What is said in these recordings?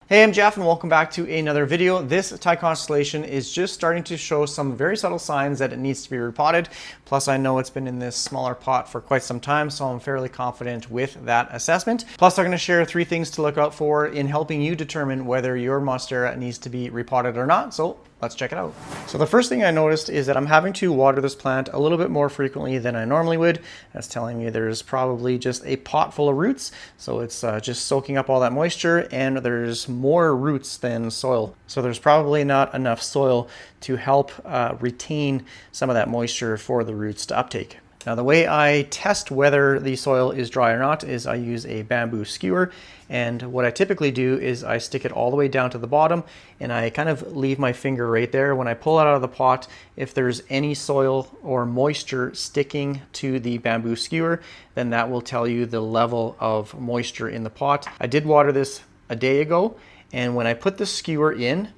Hey, I'm Jeff and welcome back to another video. This Thai constellation is just starting to show some very subtle signs that it needs to be repotted. Plus I know it's been in this smaller pot for quite some time, so I'm fairly confident with that assessment. Plus I'm going to share 3 things to look out for in helping you determine whether your monstera needs to be repotted or not. So let's check it out. So the first thing I noticed is that I'm having to water this plant a little bit more frequently than I normally would. That's telling me there's probably just a pot full of roots. So it's just soaking up all that moisture, and there's more roots than soil. So there's probably not enough soil to help retain some of that moisture for the roots to uptake. Now the way I test whether the soil is dry or not is I use a bamboo skewer, and what I typically do is I stick it all the way down to the bottom and I kind of leave my finger right there. When I pull it out of the pot, if there's any soil or moisture sticking to the bamboo skewer, then that will tell you the level of moisture in the pot. I did water this a day ago, and when I put the skewer in,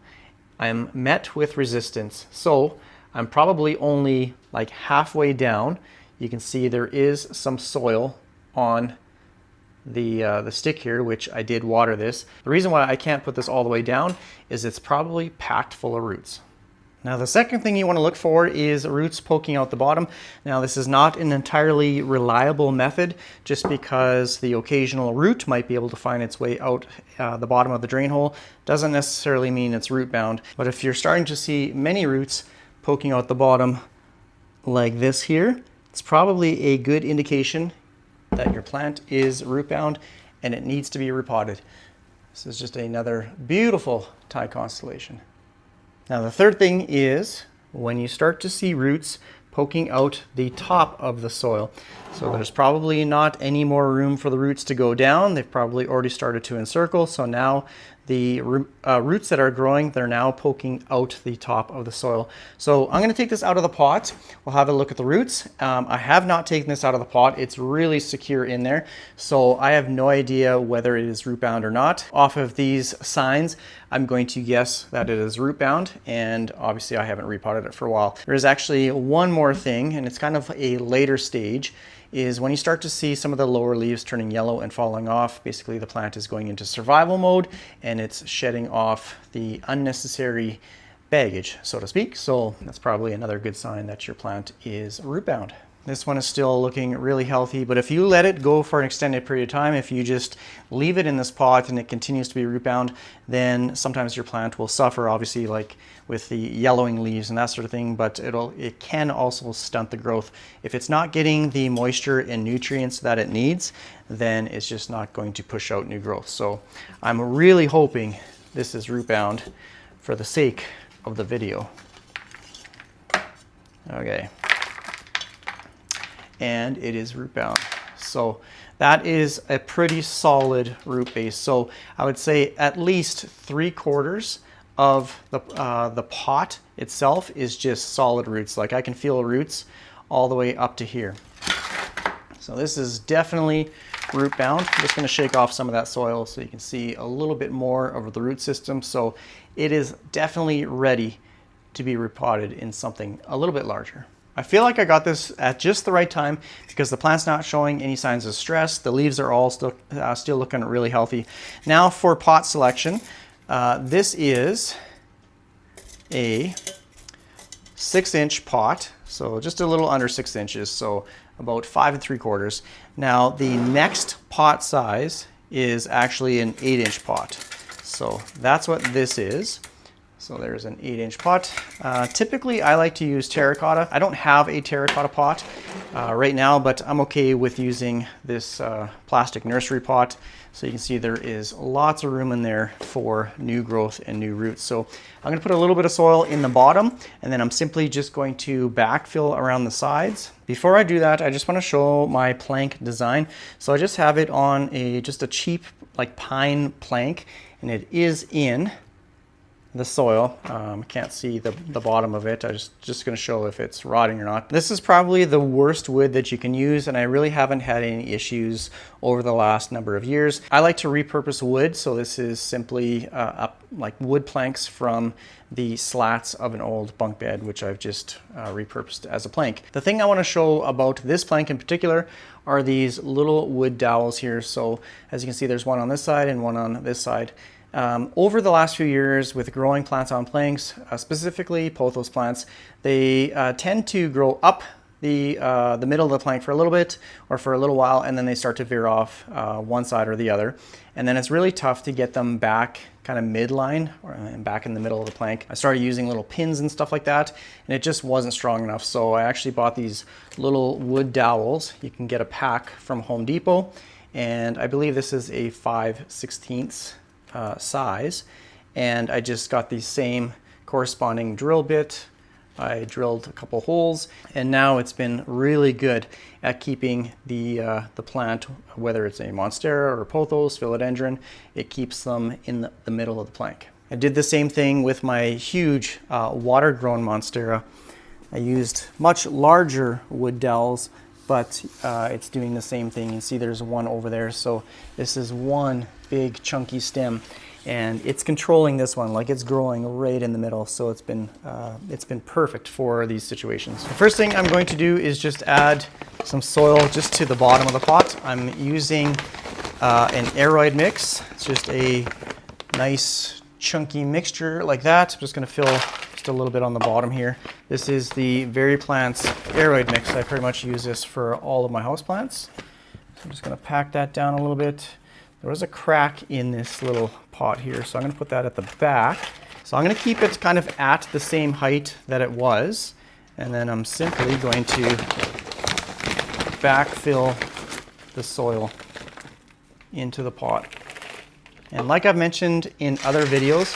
I'm met with resistance. So I'm probably only like halfway down. You can see there is some soil on the stick here, which I did water this. The reason why I can't put this all the way down is it's probably packed full of roots. Now the second thing you want to look for is roots poking out the bottom. Now this is not an entirely reliable method, just because the occasional root might be able to find its way out the bottom of the drain hole doesn't necessarily mean it's root bound. But if you're starting to see many roots poking out the bottom like this here, it's probably a good indication that your plant is root bound and it needs to be repotted. This is just another beautiful Thai constellation. Now the third thing is when you start to see roots poking out the top of the soil. So there's probably not any more room for the roots to go down. They've probably already started to encircle. So now the roots that are growing, they're now poking out the top of the soil. So I'm going to take this out of the pot. We'll have a look at the roots. I have not taken this out of the pot. It's really secure in there. So I have no idea whether it is root bound or not. Off of these signs, I'm going to guess that it is root bound, and obviously I haven't repotted it for a while. There is actually one more thing, and it's kind of a later stage, is when you start to see some of the lower leaves turning yellow and falling off. Basically the plant is going into survival mode and it's shedding off the unnecessary baggage, so to speak. So that's probably another good sign that your plant is root bound. This one is still looking really healthy, but if you let it go for an extended period of time, if you just leave it in this pot and it continues to be root bound, then sometimes your plant will suffer, obviously, like with the yellowing leaves and that sort of thing, but it can also stunt the growth. If it's not getting the moisture and nutrients that it needs, then it's just not going to push out new growth. So I'm really hoping this is root bound for the sake of the video. Okay. And it is root bound. So that is a pretty solid root base. So I would say at least 3/4 of the pot itself is just solid roots. Like I can feel roots all the way up to here. So this is definitely root bound. I'm just going to shake off some of that soil so you can see a little bit more of the root system. So it is definitely ready to be repotted in something a little bit larger. I feel like I got this at just the right time because the plant's not showing any signs of stress. The leaves are all still looking really healthy. Now for pot selection, this is a 6-inch pot, so just a little under 6 inches, so about 5 3/4. Now the next pot size is actually an 8-inch pot. So that's what this is. So there's an 8-inch pot. Typically I like to use terracotta. I don't have a terracotta pot right now, but I'm okay with using this plastic nursery pot. So you can see there is lots of room in there for new growth and new roots. So I'm gonna put a little bit of soil in the bottom, and then I'm simply just going to backfill around the sides. Before I do that, I just wanna show my plank design. So I just have it on just a cheap like pine plank, and it is in the soil. Can't see the bottom of it. I'm just going to show if it's rotting or not. This is probably the worst wood that you can use, and I really haven't had any issues over the last number of years. I like to repurpose wood, so this is simply like wood planks from the slats of an old bunk bed, which I've just repurposed as a plank. The thing I want to show about this plank in particular are these little wood dowels here. So as you can see, there's one on this side and one on this side. Over the last few years with growing plants on planks, specifically pothos plants, they tend to grow up the middle of the plank for a little bit or for a little while, and then they start to veer off one side or the other. And then it's really tough to get them back kind of midline and back in the middle of the plank. I started using little pins and stuff like that, and it just wasn't strong enough. So I actually bought these little wood dowels. You can get a pack from Home Depot, and I believe this is a 5/16 size. And I just got the same corresponding drill bit. I drilled a couple holes, and now it's been really good at keeping the plant, whether it's a monstera or pothos, philodendron, it keeps them in the middle of the plank. I did the same thing with my huge water-grown monstera. I used much larger wood dowels, but it's doing the same thing. You see there's one over there, so this is one big chunky stem, and it's controlling this one, like it's growing right in the middle. So it's been perfect for these situations. The first thing I'm going to do is just add some soil just to the bottom of the pot. I'm using an aeroid mix. It's just a nice chunky mixture like that. I'm just going to fill just a little bit on the bottom here. This is the VeryPlants aeroid mix. I pretty much use this for all of my houseplants. So I'm just going to pack that down a little bit. There was a crack in this little pot here, so I'm going to put that at the back. So I'm going to keep it kind of at the same height that it was, and then I'm simply going to backfill the soil into the pot. And like I've mentioned in other videos,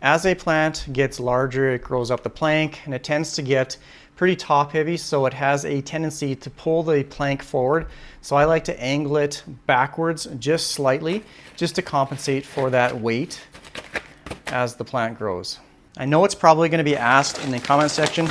as a plant gets larger, it grows up the plank, and it tends to get pretty top heavy, so it has a tendency to pull the plank forward. So I like to angle it backwards just slightly, just to compensate for that weight as the plant grows. I know it's probably going to be asked in the comment section,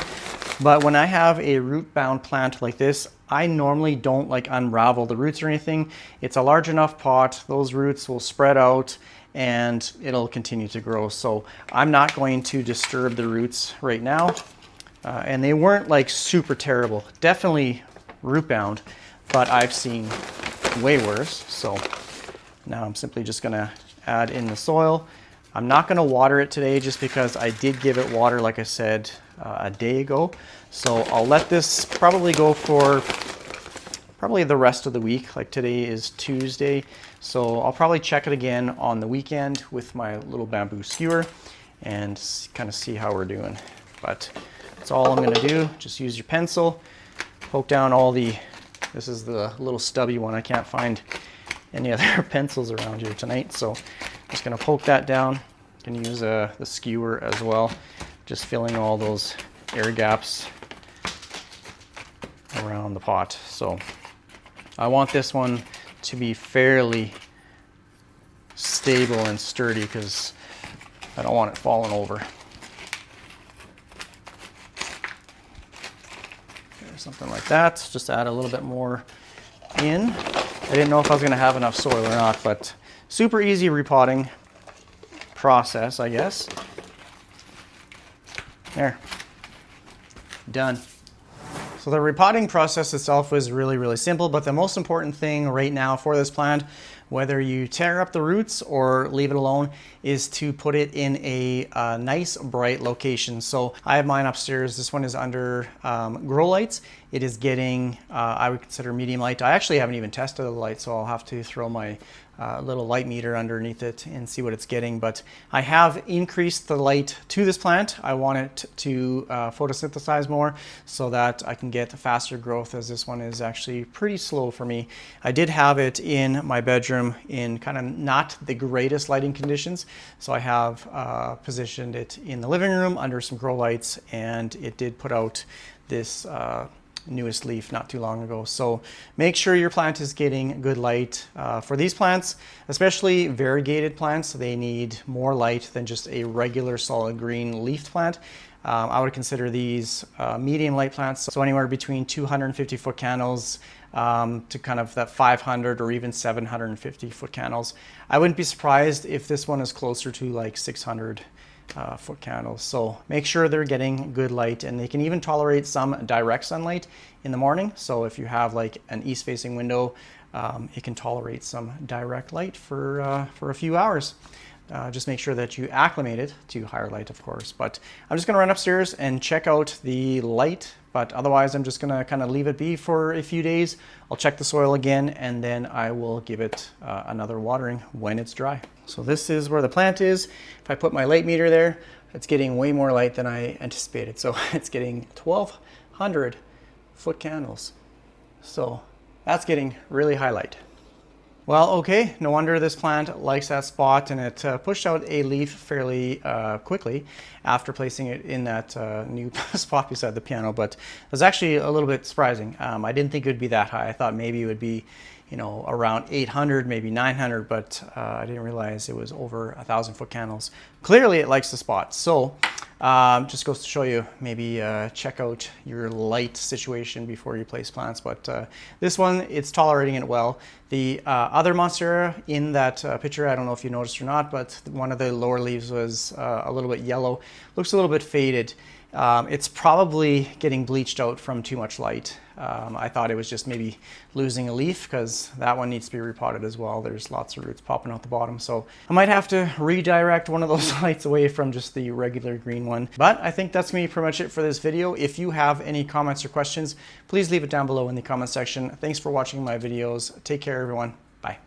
but when I have a root-bound plant like this, I normally don't like unravel the roots or anything. It's a large enough pot, those roots will spread out and it'll continue to grow. So I'm not going to disturb the roots right now. And they weren't like super terrible, definitely root bound, but I've seen way worse. So now I'm simply just gonna add in the soil. I'm not gonna water it today just because I did give it water, like I said, a day ago. So I'll let this probably go for the rest of the week. Like today is Tuesday. So I'll probably check it again on the weekend with my little bamboo skewer and kind of see how we're doing. But that's all I'm going to do. Just use your pencil, poke down all the, this is the little stubby one. I can't find any other pencils around here tonight. So I'm just going to poke that down. You can use the skewer as well. Just filling all those air gaps around the pot. So I want this one to be fairly stable and sturdy because I don't want it falling over. Something like that. Just add a little bit more in. I didn't know if I was going to have enough soil or not, but super easy repotting process, I guess. There. Done. So the repotting process itself was really, really simple, but the most important thing right now for this plant, whether you tear up the roots or leave it alone, is to put it in a nice bright location. So I have mine upstairs. This one is under grow lights. It is getting, I would consider medium light. I actually haven't even tested the light, so I'll have to throw my little light meter underneath it and see what it's getting. But I have increased the light to this plant. I want it to photosynthesize more so that I can get faster growth, as this one is actually pretty slow for me. I did have it in my bedroom in kind of not the greatest lighting conditions, so I have positioned it in the living room under some grow lights, and it did put out this newest leaf not too long ago. So make sure your plant is getting good light. For these plants, especially variegated plants, they need more light than just a regular solid green leafed plant. I would consider these medium light plants, so anywhere between 250 foot candles to kind of that 500 or even 750 foot candles. I wouldn't be surprised if this one is closer to like 600 foot candles. So make sure they're getting good light, and they can even tolerate some direct sunlight in the morning. So if you have like an east facing window, it can tolerate some direct light for a few hours. Just make sure that you acclimate it to higher light, of course. But I'm just going to run upstairs and check out the light. But otherwise, I'm just going to kind of leave it be for a few days. I'll check the soil again, and then I will give it another watering when it's dry. So this is where the plant is. If I put my light meter there, it's getting way more light than I anticipated. So it's getting 1,200 foot candles. So that's getting really high light. Well, okay, no wonder this plant likes that spot, and it pushed out a leaf fairly quickly after placing it in that new spot beside the piano, but it was actually a little bit surprising. I didn't think it would be that high. I thought maybe it would be, you know, around 800, maybe 900, but I didn't realize it was over 1,000 foot candles. Clearly it likes the spot. So just goes to show you, maybe check out your light situation before you place plants. But this one, it's tolerating it well. The other monstera in that picture, I don't know if you noticed or not, but one of the lower leaves was a little bit yellow. Looks a little bit faded. It's probably getting bleached out from too much light. I thought it was just maybe losing a leaf, because that one needs to be repotted as well. There's lots of roots popping out the bottom. So I might have to redirect one of those lights away from just the regular green one. But I think that's going to be pretty much it for this video. If you have any comments or questions, please leave it down below in the comment section. Thanks for watching my videos. Take care, everyone. Bye.